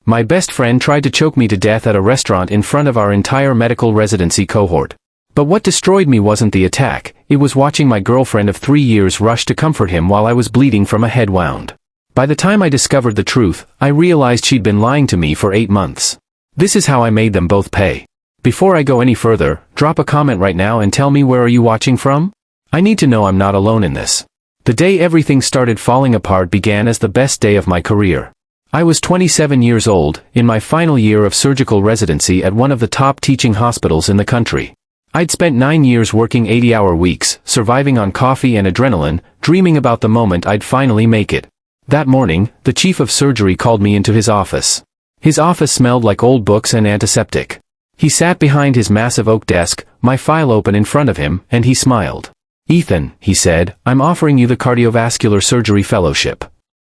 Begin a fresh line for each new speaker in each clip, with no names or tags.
My best friend tried to choke me to death at a restaurant in front of our entire medical residency cohort. But what destroyed me wasn't the attack, it was watching my girlfriend of 3 years rush to comfort him while I was bleeding from a head wound. By the time I discovered the truth, I realized she'd been lying to me for 8 months. This is how I made them both pay. Before I go any further, drop a comment right now and tell me where are you watching from? I need to know I'm not alone in this. The day everything started falling apart began as the best day of my career. I was 27 years old, in my final year of surgical residency at one of the top teaching hospitals in the country. I'd spent 9 years working 80-hour weeks, surviving on coffee and adrenaline, dreaming about the moment I'd finally make it. That morning, the chief of surgery called me into his office. His office smelled like old books and antiseptic. He sat behind his massive oak desk, my file open in front of him, and he smiled. "Ethan," he said, "I'm offering you the cardiovascular surgery fellowship."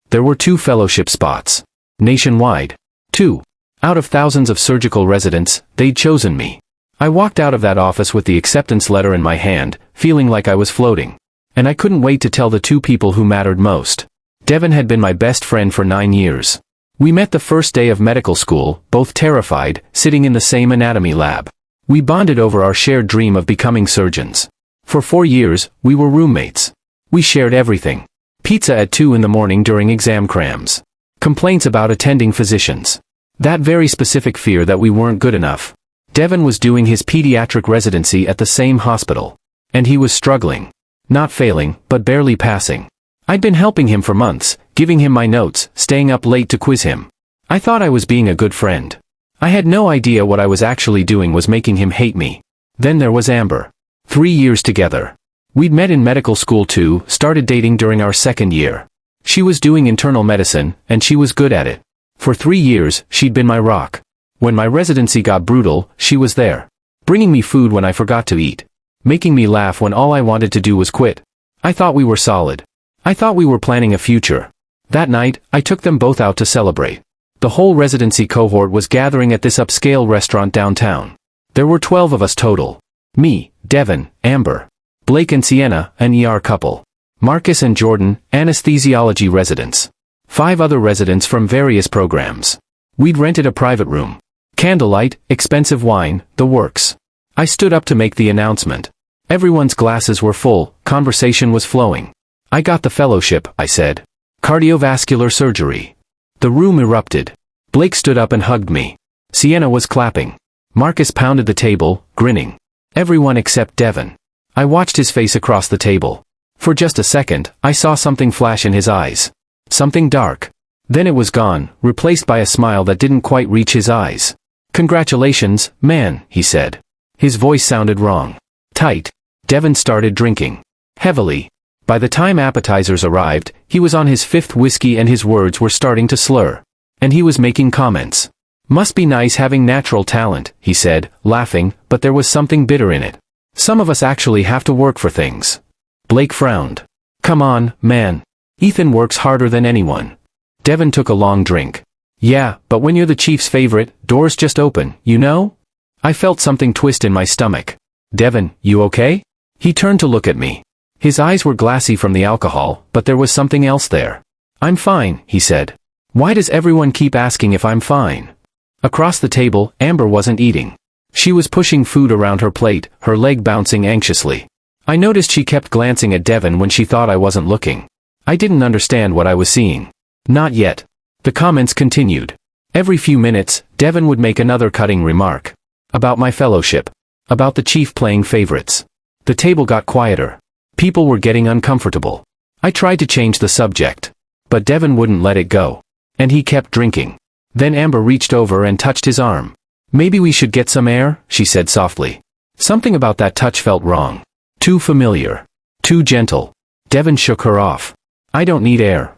There were 2 fellowship spots. Nationwide. 2. Out of thousands of surgical residents, they'd chosen me. I walked out of that office with the acceptance letter in my hand, feeling like I was floating. And I couldn't wait to tell the 2 people who mattered most. Devin had been my best friend for 9 years. We met the first day of medical school, both terrified, sitting in the same anatomy lab. We bonded over our shared dream of becoming surgeons. For 4 years, we were roommates. We shared everything. Pizza at 2 in the morning during exam crams. Complaints about attending physicians. That very specific fear that we weren't good enough. Devin was doing his pediatric residency at the same hospital. And he was struggling. Not failing, but barely passing. I'd been helping him for months, giving him my notes, staying up late to quiz him. I thought I was being a good friend. I had no idea what I was actually doing was making him hate me. Then there was Amber. 3 years together. We'd met in medical school too, started dating during our 2nd year. She was doing internal medicine, and she was good at it. For 3 years, she'd been my rock. When my residency got brutal, she was there. Bringing me food when I forgot to eat. Making me laugh when all I wanted to do was quit. I thought we were solid. I thought we were planning a future. That night, I took them both out to celebrate. The whole residency cohort was gathering at this upscale restaurant downtown. There were 12 of us total. Me, Devin, Amber, Blake and Sienna, an ER couple. Marcus and Jordan, anesthesiology residents. 5 other residents from various programs. We'd rented a private room. Candlelight, expensive wine, the works. I stood up to make the announcement. Everyone's glasses were full, conversation was flowing. "I got the fellowship," I said. "Cardiovascular surgery." The room erupted. Blake stood up and hugged me. Sienna was clapping. Marcus pounded the table, grinning. Everyone except Devin. I watched his face across the table. For just a second, I saw something flash in his eyes. Something dark. Then it was gone, replaced by a smile that didn't quite reach his eyes. "Congratulations, man," he said. His voice sounded wrong. Tight. Devin started drinking. Heavily. By the time appetizers arrived, he was on his 5th whiskey and his words were starting to slur. And he was making comments. "Must be nice having natural talent," he said, laughing, but there was something bitter in it. "Some of us actually have to work for things." Blake frowned. "Come on, man. Ethan works harder than anyone." Devin took a long drink. "Yeah, but when you're the chief's favorite, doors just open, you know?" I felt something twist in my stomach. "Devin, you okay?" He turned to look at me. His eyes were glassy from the alcohol, but there was something else there. "I'm fine," he said. "Why does everyone keep asking if I'm fine?" Across the table, Amber wasn't eating. She was pushing food around her plate, her leg bouncing anxiously. I noticed she kept glancing at Devin when she thought I wasn't looking. I didn't understand what I was seeing. Not yet. The comments continued. Every few minutes, Devin would make another cutting remark. About my fellowship. About the chief playing favorites. The table got quieter. People were getting uncomfortable. I tried to change the subject. But Devin wouldn't let it go. And he kept drinking. Then Amber reached over and touched his arm. "Maybe we should get some air," she said softly. Something about that touch felt wrong. Too familiar. Too gentle. Devin shook her off. "I don't need air."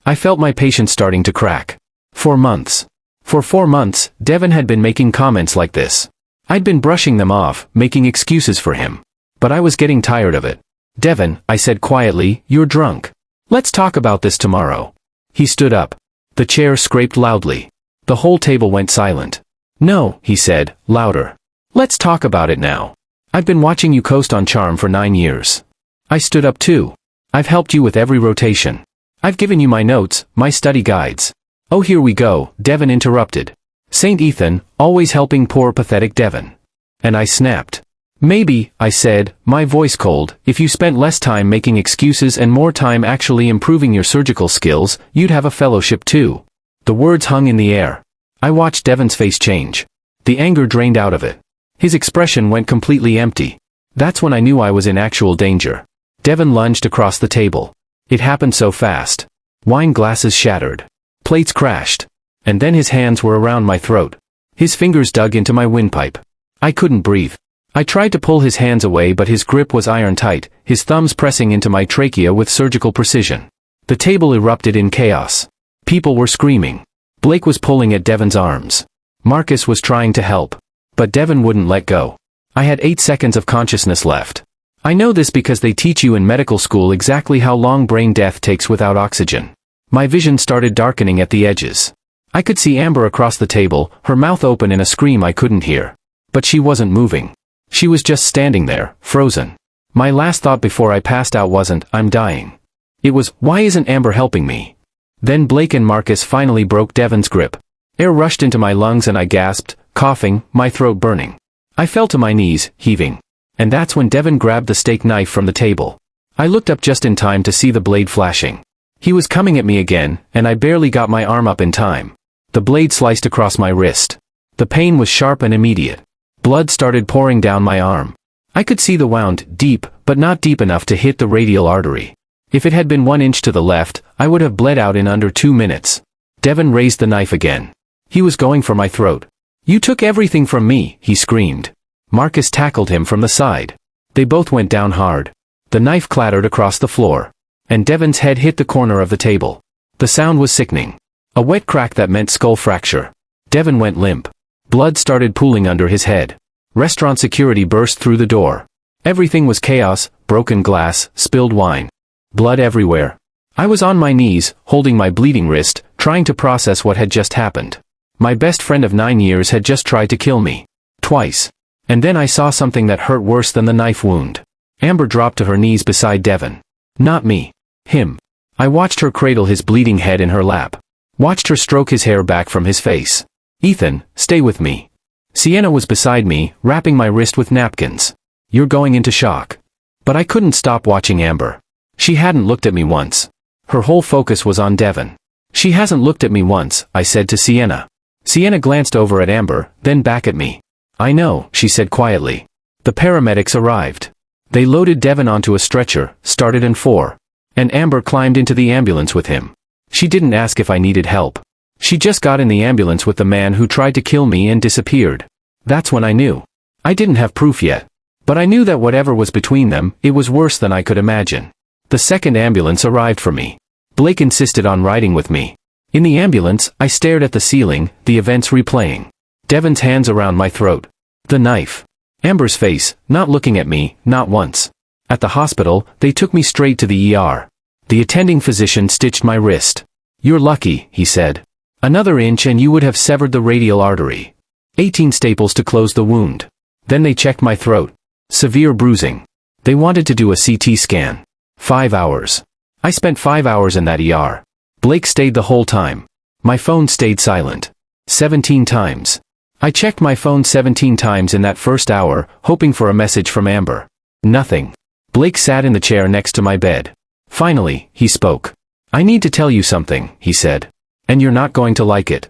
I felt my patience starting to crack. 4 months. For 4 months, Devin had been making comments like this. I'd been brushing them off, making excuses for him. But I was getting tired of it. "Devin," I said quietly, "you're drunk. Let's talk about this tomorrow." He stood up. The chair scraped loudly. The whole table went silent. "No," he said, louder. "Let's talk about it now. I've been watching you coast on Charm for 9 years. I stood up too. I've helped you with every rotation. I've given you my notes, my study guides. Oh, here we go, Devon interrupted. Saint Ethan, always helping poor pathetic Devon. And I snapped. Maybe, I said, my voice cold, if you spent less time making excuses and more time actually improving your surgical skills, you'd have a fellowship too. The words hung in the air. I watched Devon's face change. The anger drained out of it. His expression went completely empty. That's when I knew I was in actual danger. Devon lunged across the table. It happened so fast. Wine glasses shattered. Plates crashed. And then his hands were around my throat. His fingers dug into my windpipe. I couldn't breathe. I tried to pull his hands away, but his grip was iron tight, his thumbs pressing into my trachea with surgical precision. The table erupted in chaos. People were screaming. Blake was pulling at Devon's arms. Marcus was trying to help. But Devon wouldn't let go. I had 8 seconds of consciousness left. I know this because they teach you in medical school exactly how long brain death takes without oxygen. My vision started darkening at the edges. I could see Amber across the table, her mouth open in a scream I couldn't hear. But she wasn't moving. She was just standing there, frozen. My last thought before I passed out wasn't, I'm dying. It was, why isn't Amber helping me? Then Blake and Marcus finally broke Devon's grip. Air rushed into my lungs and I gasped, coughing, my throat burning. I fell to my knees, heaving. And that's when Devon grabbed the steak knife from the table. I looked up just in time to see the blade flashing. He was coming at me again, and I barely got my arm up in time. The blade sliced across my wrist. The pain was sharp and immediate. Blood started pouring down my arm. I could see the wound, deep, but not deep enough to hit the radial artery. If it had been 1 inch to the left, I would have bled out in under 2 minutes. Devon raised the knife again. He was going for my throat. You took everything from me, he screamed. Marcus tackled him from the side. They both went down hard. The knife clattered across the floor. And Devon's head hit the corner of the table. The sound was sickening. A wet crack that meant skull fracture. Devon went limp. Blood started pooling under his head. Restaurant security burst through the door. Everything was chaos, broken glass, spilled wine. Blood everywhere. I was on my knees, holding my bleeding wrist, trying to process what had just happened. My best friend of 9 years had just tried to kill me. Twice. And then I saw something that hurt worse than the knife wound. Amber dropped to her knees beside Devon. Not me. Him. I watched her cradle his bleeding head in her lap. Watched her stroke his hair back from his face. Ethan, stay with me. Sienna was beside me, wrapping my wrist with napkins. You're going into shock. But I couldn't stop watching Amber. She hadn't looked at me once. Her whole focus was on Devon. She hasn't looked at me once, I said to Sienna. Sienna glanced over at Amber, then back at me. I know, she said quietly. The paramedics arrived. They loaded Devon onto a stretcher, started in 4. And Amber climbed into the ambulance with him. She didn't ask if I needed help. She just got in the ambulance with the man who tried to kill me and disappeared. That's when I knew. I didn't have proof yet. But I knew that whatever was between them, it was worse than I could imagine. The second ambulance arrived for me. Blake insisted on riding with me. In the ambulance, I stared at the ceiling, the events replaying. Devon's hands around my throat. The knife. Amber's face, not looking at me, not once. At the hospital, they took me straight to the ER. The attending physician stitched my wrist. You're lucky, he said. Another inch and you would have severed the radial artery. 18 staples to close the wound. Then they checked my throat. Severe bruising. They wanted to do a CT scan. 5 hours. I spent 5 hours in that ER. Blake stayed the whole time. My phone stayed silent. 17 times. I checked my phone 17 times in that first hour, hoping for a message from Amber. Nothing. Blake sat in the chair next to my bed. Finally, he spoke. I need to tell you something, he said. And you're not going to like it.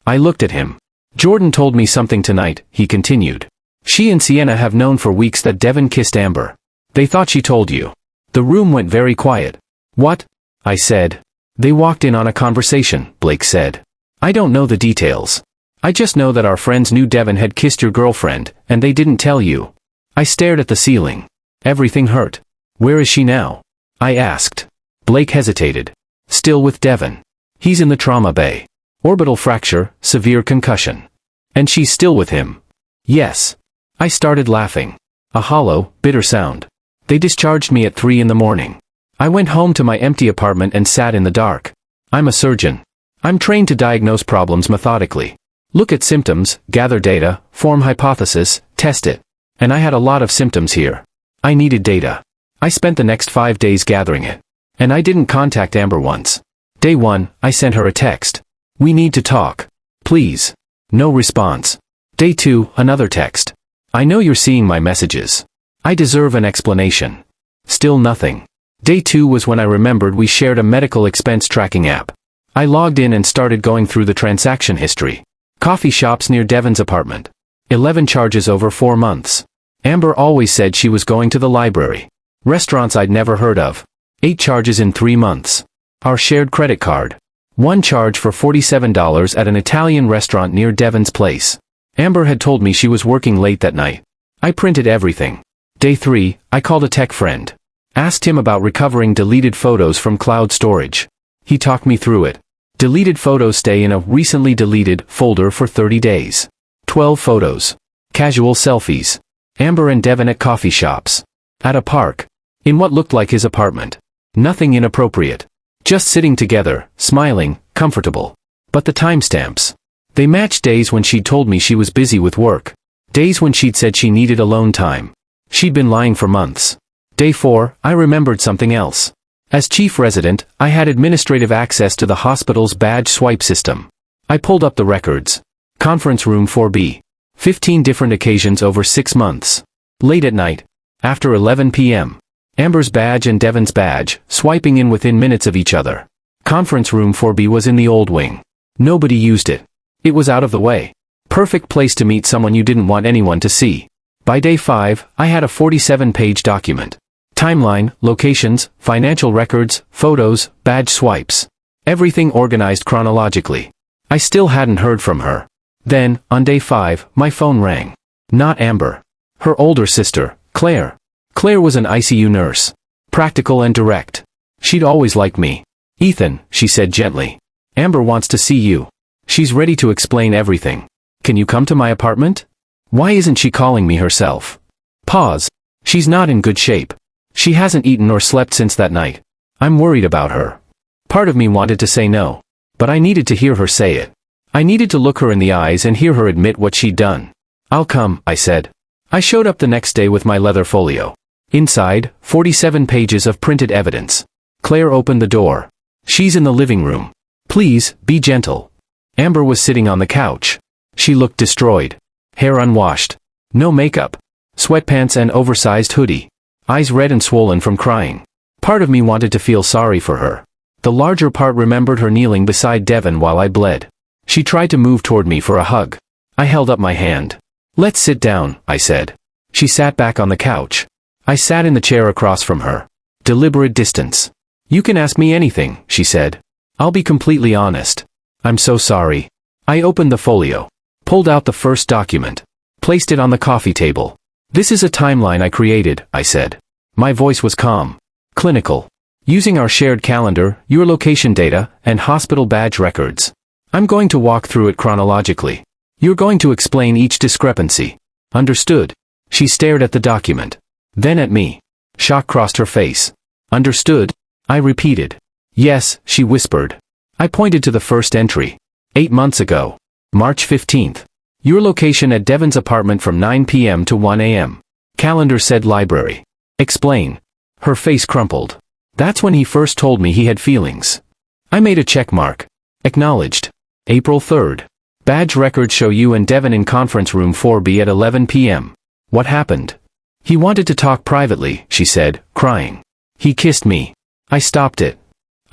I looked at him. Jordan told me something tonight, he continued. She and Sienna have known for weeks that Devon kissed Amber. They thought she told you. The room went very quiet. What? I said. They walked in on a conversation, Blake said. I don't know the details. I just know that our friends knew Devon had kissed your girlfriend, and they didn't tell you. I stared at the ceiling. Everything hurt. Where is she now? I asked. Blake hesitated. Still with Devon. He's in the trauma bay. Orbital fracture, severe concussion. And she's still with him. Yes. I started laughing. A hollow, bitter sound. They discharged me at 3 in the morning. I went home to my empty apartment and sat in the dark. I'm a surgeon. I'm trained to diagnose problems methodically. Look at symptoms, gather data, form hypothesis, test it. And I had a lot of symptoms here. I needed data. I spent the next 5 days gathering it. And I didn't contact Amber once. Day 1, I sent her a text. We need to talk. Please. No response. Day 2, another text. I know you're seeing my messages. I deserve an explanation. Still nothing. Day 2 was when I remembered we shared a medical expense tracking app. I logged in and started going through the transaction history. Coffee shops near Devon's apartment. 11 charges over 4 months. Amber always said she was going to the library. Restaurants I'd never heard of. 8 charges in 3 months. Our shared credit card. 1 charge for $47 at an Italian restaurant near Devon's place. Amber had told me she was working late that night. I printed everything. Day 3, I called a tech friend. Asked him about recovering deleted photos from cloud storage. He talked me through it. Deleted photos stay in a recently deleted folder for 30 days. 12 photos. Casual selfies. Amber and Devon at coffee shops. At a park. In what looked like his apartment. Nothing inappropriate. Just sitting together, smiling, comfortable. But the timestamps. They matched days when she'd told me she was busy with work. Days when she'd said she needed alone time. She'd been lying for months. Day 4, I remembered something else. As chief resident, I had administrative access to the hospital's badge swipe system. I pulled up the records. Conference room 4B. 15 different occasions over 6 months. Late at night. After 11 p.m. Amber's badge and Devon's badge, swiping in within minutes of each other. Conference room 4B was in the old wing. Nobody used it. It was out of the way. Perfect place to meet someone you didn't want anyone to see. By day 5, I had a 47-page document. Timeline, locations, financial records, photos, badge swipes. Everything organized chronologically. I still hadn't heard from her. Then, on day 5, my phone rang. Not Amber. Her older sister, Claire. Claire was an ICU nurse. Practical and direct. She'd always liked me. Ethan, she said gently. Amber wants to see you. She's ready to explain everything. Can you come to my apartment? Why isn't she calling me herself? Pause. She's not in good shape. She hasn't eaten or slept since that night. I'm worried about her. Part of me wanted to say no. But I needed to hear her say it. I needed to look her in the eyes and hear her admit what she'd done. I'll come, I said. I showed up the next day with my leather folio. Inside, 47 pages of printed evidence. Claire opened the door. She's in the living room. Please, be gentle. Amber was sitting on the couch. She looked destroyed. Hair unwashed. No makeup. Sweatpants and oversized hoodie. Eyes red and swollen from crying. Part of me wanted to feel sorry for her. The larger part remembered her kneeling beside Devon while I bled. She tried to move toward me for a hug. I held up my hand. Let's sit down, I said. She sat back on the couch. I sat in the chair across from her. Deliberate distance. You can ask me anything, she said. I'll be completely honest. I'm so sorry. I opened the folio. Pulled out the first document. Placed it on the coffee table. This is a timeline I created, I said. My voice was calm. Clinical. Using our shared calendar, your location data, and hospital badge records. I'm going to walk through it chronologically. You're going to explain each discrepancy. Understood? She stared at the document. Then at me. Shock crossed her face. Understood? I repeated. Yes, she whispered. I pointed to the first entry. 8 months ago. March 15th. Your location at Devon's apartment from 9 p.m. to 1 a.m. Calendar said library. Explain. Her face crumpled. That's when he first told me he had feelings. I made a check mark. Acknowledged. April 3rd. Badge records show you and Devon in conference room 4B at 11 p.m. What happened? He wanted to talk privately, she said, crying. He kissed me. I stopped it.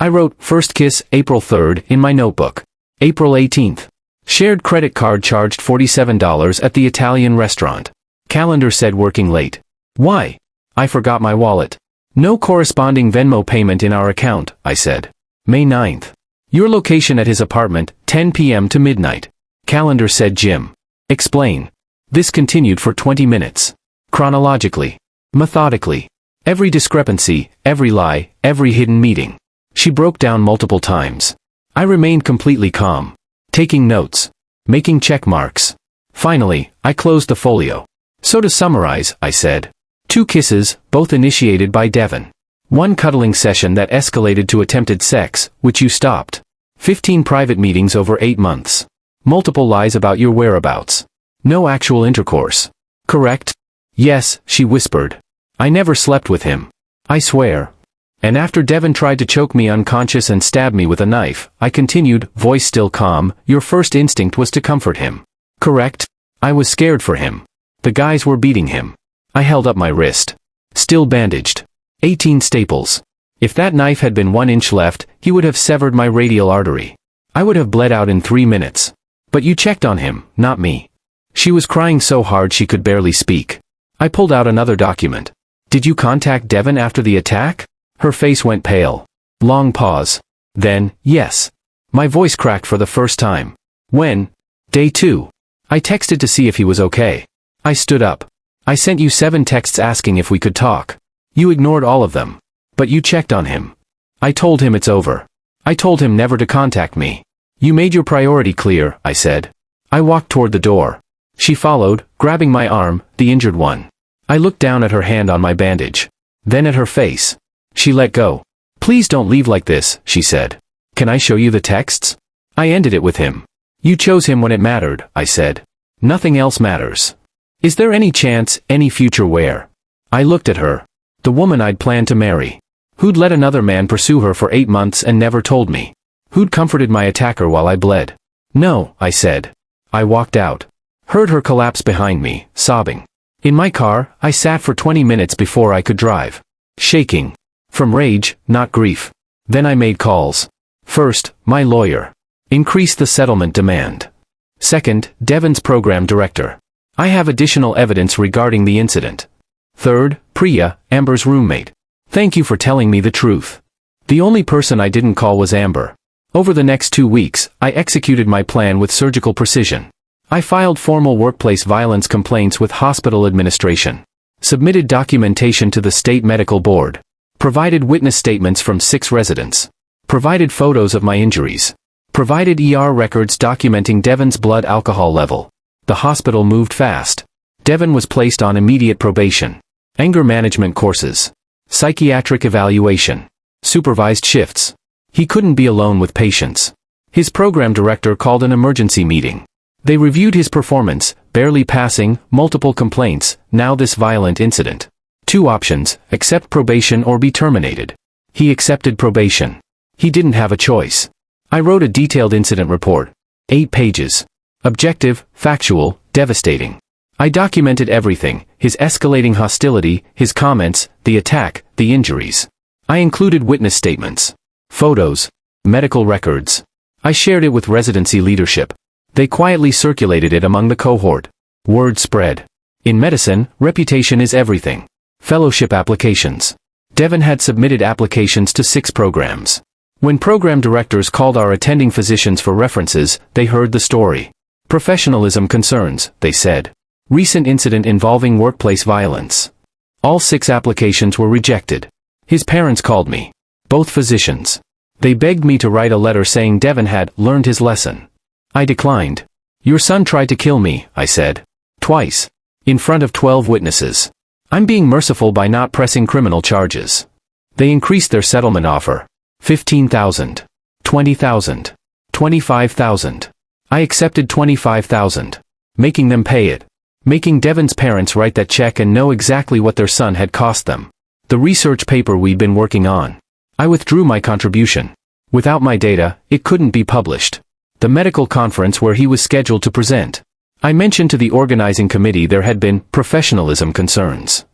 I wrote, first kiss, April 3rd, in my notebook. April 18th. Shared credit card charged $47 at the Italian restaurant. Calendar said working late. Why? I forgot my wallet. No corresponding Venmo payment in our account, I said. May 9th. Your location at his apartment, 10 p.m. to midnight. Calendar said Jim. Explain. This continued for 20 minutes. Chronologically. Methodically. Every discrepancy, every lie, every hidden meeting. She broke down multiple times. I remained completely calm. Taking notes. Making check marks. Finally, I closed the folio. So to summarize, I said. 2 kisses, both initiated by Devon. 1 cuddling session that escalated to attempted sex, which you stopped. 15 private meetings over 8 months. Multiple lies about your whereabouts. No actual intercourse. Correct? Yes, she whispered. I never slept with him. I swear. And after Devon tried to choke me unconscious and stab me with a knife, I continued, voice still calm, your first instinct was to comfort him. Correct? I was scared for him. The guys were beating him. I held up my wrist. Still bandaged. 18 staples. If that knife had been 1 inch left, he would have severed my radial artery. I would have bled out in 3 minutes. But you checked on him, not me. She was crying so hard she could barely speak. I pulled out another document. Did you contact Devon after the attack? Her face went pale. Long pause. Then, yes. My voice cracked for the first time. When? Day 2. I texted to see if he was okay. I stood up. I sent you 7 texts asking if we could talk. You ignored all of them. But you checked on him. I told him it's over. I told him never to contact me. You made your priority clear, I said. I walked toward the door. She followed, grabbing my arm, the injured one. I looked down at her hand on my bandage. Then at her face. She let go. Please don't leave like this, she said. Can I show you the texts? I ended it with him. You chose him when it mattered, I said. Nothing else matters. Is there any chance, any future where? I looked at her. The woman I'd planned to marry. Who'd let another man pursue her for 8 months and never told me. Who'd comforted my attacker while I bled. No, I said. I walked out. Heard her collapse behind me, sobbing. In my car, I sat for 20 minutes before I could drive. Shaking. From rage, not grief. Then I made calls. First, my lawyer. Increase the settlement demand. Second, Devon's program director. I have additional evidence regarding the incident. Third, Priya, Amber's roommate. Thank you for telling me the truth. The only person I didn't call was Amber. Over the next 2 weeks, I executed my plan with surgical precision. I filed formal workplace violence complaints with hospital administration. Submitted documentation to the state medical board. Provided witness statements from 6 residents. Provided photos of my injuries. Provided ER records documenting Devon's blood alcohol level. The hospital moved fast. Devon was placed on immediate probation. Anger management courses. Psychiatric evaluation. Supervised shifts. He couldn't be alone with patients. His program director called an emergency meeting. They reviewed his performance, barely passing, multiple complaints, now this violent incident. 2 options, accept probation or be terminated. He accepted probation. He didn't have a choice. I wrote a detailed incident report. 8 pages. Objective, factual, devastating. I documented everything, his escalating hostility, his comments, the attack, the injuries. I included witness statements. Photos. Medical records. I shared it with residency leadership. They quietly circulated it among the cohort. Word spread. In medicine, reputation is everything. Fellowship applications. Devon had submitted applications to 6 programs. When program directors called our attending physicians for references, they heard the story. Professionalism concerns, they said. Recent incident involving workplace violence. All 6 applications were rejected. His parents called me. Both physicians. They begged me to write a letter saying Devon had learned his lesson. I declined. Your son tried to kill me, I said. Twice. In front of 12 witnesses. I'm being merciful by not pressing criminal charges. They increased their settlement offer. 15,000. 20,000. 25,000. I accepted 25,000. Making them pay it. Making Devon's parents write that check and know exactly what their son had cost them. The research paper we'd been working on. I withdrew my contribution. Without my data, it couldn't be published. The medical conference where he was scheduled to present. I mentioned to the organizing committee there had been professionalism concerns.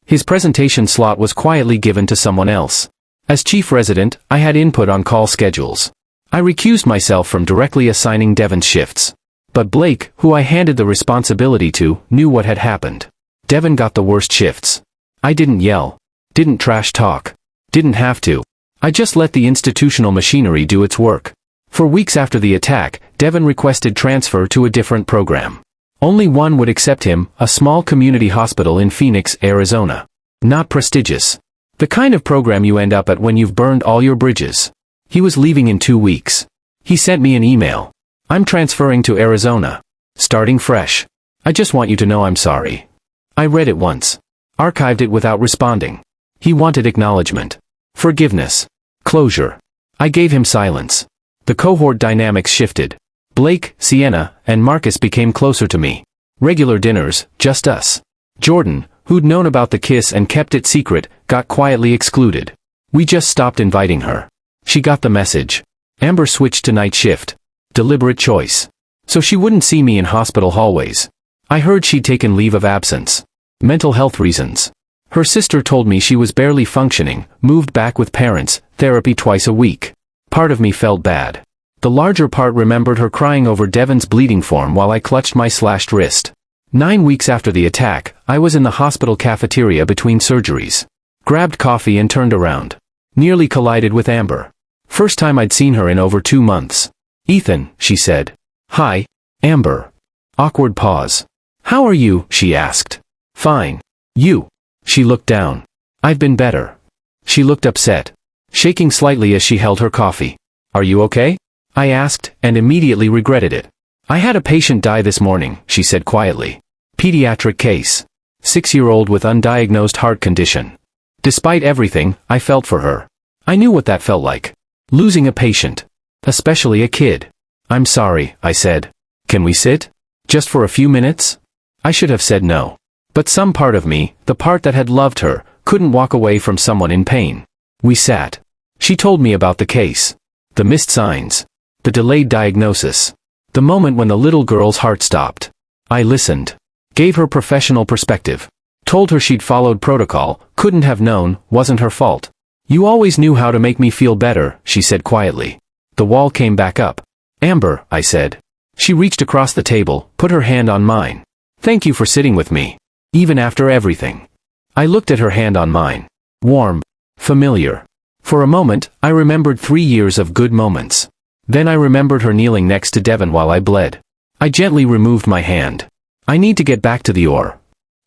His presentation slot was quietly given to someone else. As chief resident, I had input on call schedules. I recused myself from directly assigning Devon's shifts. But Blake, who I handed the responsibility to, knew what had happened. Devon got the worst shifts. I didn't yell. Didn't trash talk. Didn't have to. I just let the institutional machinery do its work. For weeks after the attack, Devon requested transfer to a different program. Only one would accept him, a small community hospital in Phoenix, Arizona. Not prestigious. The kind of program you end up at when you've burned all your bridges. He was leaving in 2 weeks. He sent me an email. I'm transferring to Arizona. Starting fresh. I just want you to know I'm sorry. I read it once. Archived it without responding. He wanted acknowledgement. Forgiveness. Closure. I gave him silence. The cohort dynamics shifted. Blake, Sienna, and Marcus became closer to me. Regular dinners, just us. Jordan, who'd known about the kiss and kept it secret, got quietly excluded. We just stopped inviting her. She got the message. Amber switched to night shift. Deliberate choice. So she wouldn't see me in hospital hallways. I heard she'd taken leave of absence. Mental health reasons. Her sister told me she was barely functioning, moved back with parents, therapy twice a week. Part of me felt bad. The larger part remembered her crying over Devon's bleeding form while I clutched my slashed wrist. 9 weeks after the attack, I was in the hospital cafeteria between surgeries. Grabbed coffee and turned around. Nearly collided with Amber. First time I'd seen her in over 2 months. "Ethan," she said. "Hi, Amber." Awkward pause. "How are you?" she asked. "Fine. You?" She looked down. "I've been better." She looked upset, shaking slightly as she held her coffee. "Are you okay?" I asked, and immediately regretted it. "I had a patient die this morning," she said quietly. "Pediatric case. 6-year-old with undiagnosed heart condition." Despite everything, I felt for her. I knew what that felt like. Losing a patient. Especially a kid. "I'm sorry," I said. "Can we sit? Just for a few minutes?" I should have said no. But some part of me, the part that had loved her, couldn't walk away from someone in pain. We sat. She told me about the case. The missed signs. The delayed diagnosis. The moment when the little girl's heart stopped. I listened. Gave her professional perspective. Told her she'd followed protocol, couldn't have known, wasn't her fault. "You always knew how to make me feel better," she said quietly. The wall came back up. "Amber," I said. She reached across the table, put her hand on mine. "Thank you for sitting with me. Even after everything." I looked at her hand on mine. Warm. Familiar. For a moment, I remembered 3 years of good moments. Then I remembered her kneeling next to Devon while I bled. I gently removed my hand. "I need to get back to the OR."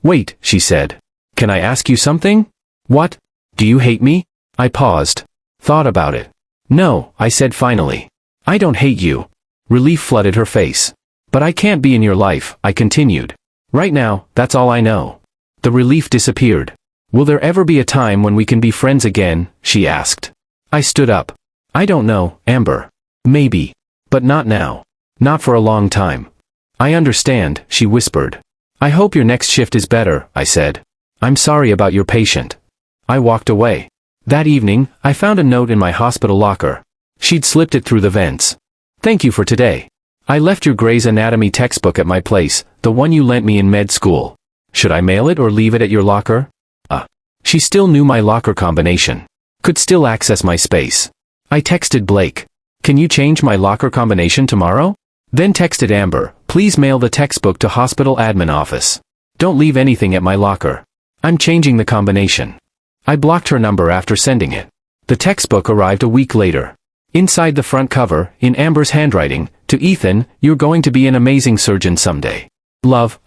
"Wait," she said. "Can I ask you something?" "What? Do you hate me?" I paused. Thought about it. "No," I said finally. "I don't hate you." Relief flooded her face. "But I can't be in your life," I continued. "Right now, that's all I know." The relief disappeared. "Will there ever be a time when we can be friends again?" she asked. I stood up. "I don't know, Amber. Maybe. But not now. Not for a long time." "I understand," she whispered. "I hope your next shift is better," I said. "I'm sorry about your patient." I walked away. That evening, I found a note in my hospital locker. She'd slipped it through the vents. "Thank you for today. I left your Gray's Anatomy textbook at my place, the one you lent me in med school. Should I mail it or leave it at your locker?" She still knew my locker combination. Could still access my space. I texted Blake. "Can you change my locker combination tomorrow?" Then texted Amber, "Please mail the textbook to hospital admin office. Don't leave anything at my locker. I'm changing the combination." I blocked her number after sending it. The textbook arrived a week later. Inside the front cover, in Amber's handwriting, "To Ethan, you're going to be an amazing surgeon someday. Love,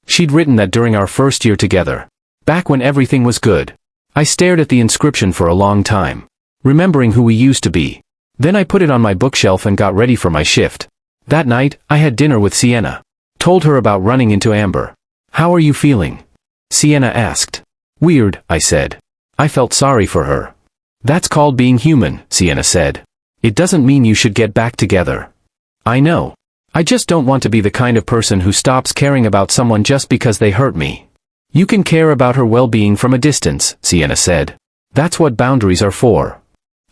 She'd written that during our first year together. Back when everything was good. I stared at the inscription for a long time. Remembering who we used to be. Then I put it on my bookshelf and got ready for my shift. That night, I had dinner with Sienna. Told her about running into Amber. "How are you feeling?" Sienna asked. "Weird," I said. I felt sorry for her. "That's called being human," Sienna said. "It doesn't mean you should get back together." "I know. I just don't want to be the kind of person who stops caring about someone just because they hurt me." "You can care about her well-being from a distance," Sienna said. "That's what boundaries are for."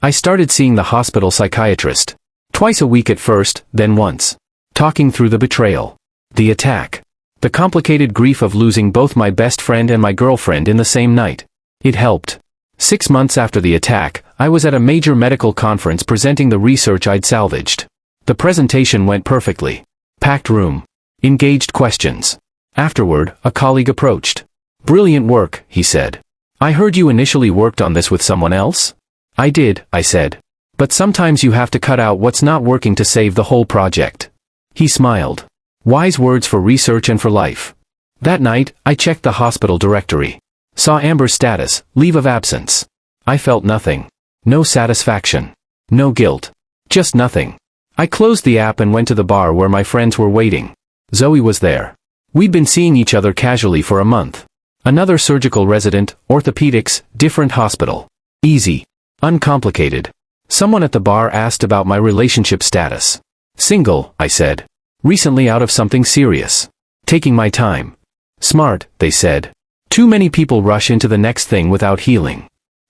I started seeing the hospital psychiatrist. Twice a week at first, then once. Talking through the betrayal. The attack. The complicated grief of losing both my best friend and my girlfriend in the same night. It helped. 6 months after the attack, I was at a major medical conference presenting the research I'd salvaged. The presentation went perfectly. Packed room. Engaged questions. Afterward, a colleague approached. "Brilliant work," he said. "I heard you initially worked on this with someone else?" "I did," I said. "But sometimes you have to cut out what's not working to save the whole project." He smiled. Wise words for research and for life. That night, I checked the hospital directory. Saw Amber's status, leave of absence. I felt nothing. No satisfaction. No guilt. Just nothing. I closed the app and went to the bar where my friends were waiting. Zoe was there. We'd been seeing each other casually for a month. Another surgical resident, orthopedics, different hospital. Easy. Uncomplicated. Someone at the bar asked about my relationship status. "Single," I said. "Recently out of something serious. Taking my time." "Smart," they said. "Too many people rush into the next thing without healing."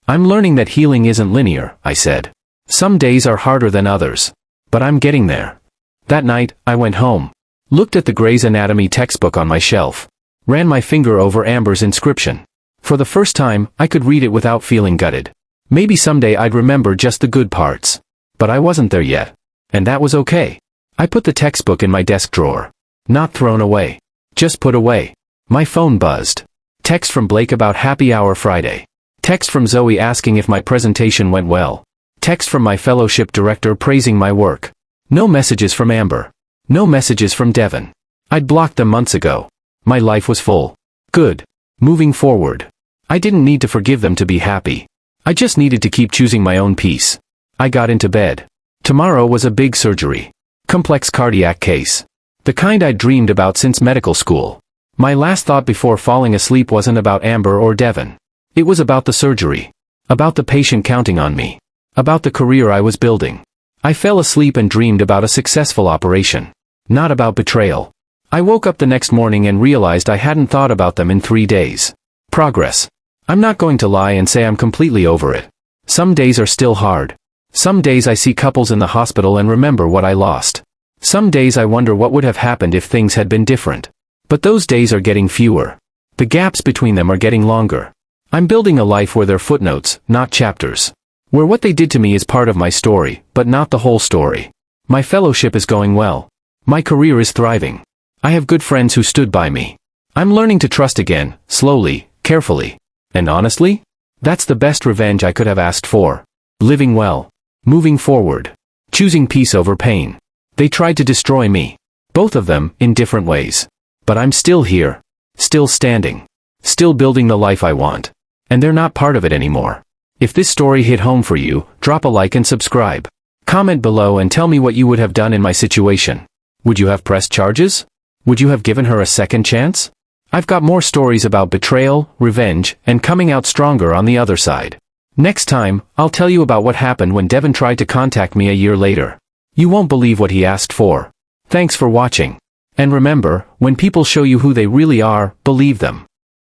I'm learning that healing isn't linear, I said. Some days are harder than others. But I'm getting there. That night, I went home. Looked at the Grey's Anatomy textbook on my shelf. Ran my finger over Amber's inscription. For the first time, I could read it without feeling gutted. Maybe someday I'd remember just the good parts. But I wasn't there yet. And that was okay. I put the textbook in my desk drawer. Not thrown away. Just put away. My phone buzzed. Text from Blake about happy hour Friday. Text from Zoe asking if my presentation went well. Text from my fellowship director praising my work. No messages from Amber. No messages from Devon. I'd blocked them months ago. My life was full. Good. Moving forward. I didn't need to forgive them to be happy. I just needed to keep choosing my own peace. I got into bed. Tomorrow was a big surgery. Complex cardiac case. The kind I'd dreamed about since medical school. My last thought before falling asleep wasn't about Amber or Devon. It was about the surgery. About the patient counting on me. About the career I was building. I fell asleep and dreamed about a successful operation. Not about betrayal. I woke up the next morning and realized I hadn't thought about them in 3 days. Progress. I'm not going to lie and say I'm completely over it. Some days are still hard. Some days I see couples in the hospital and remember what I lost. Some days I wonder what would have happened if things had been different. But those days are getting fewer. The gaps between them are getting longer. I'm building a life where they're footnotes, not chapters. Where what they did to me is part of my story, but not the whole story. My fellowship is going well. My career is thriving. I have good friends who stood by me. I'm learning to trust again, slowly, carefully. And honestly? That's the best revenge I could have asked for. Living well. Moving forward. Choosing peace over pain. They tried to destroy me. Both of them, in different ways. But I'm still here. Still standing. Still building the life I want. And they're not part of it anymore. If this story hit home for you, drop a like and subscribe. Comment below and tell me what you would have done in my situation. Would you have pressed charges? Would you have given her a second chance? I've got more stories about betrayal, revenge, and coming out stronger on the other side. Next time, I'll tell you about what happened when Devon tried to contact me a year later. You won't believe what he asked for. Thanks for watching. And remember, when people show you who they really are, believe them.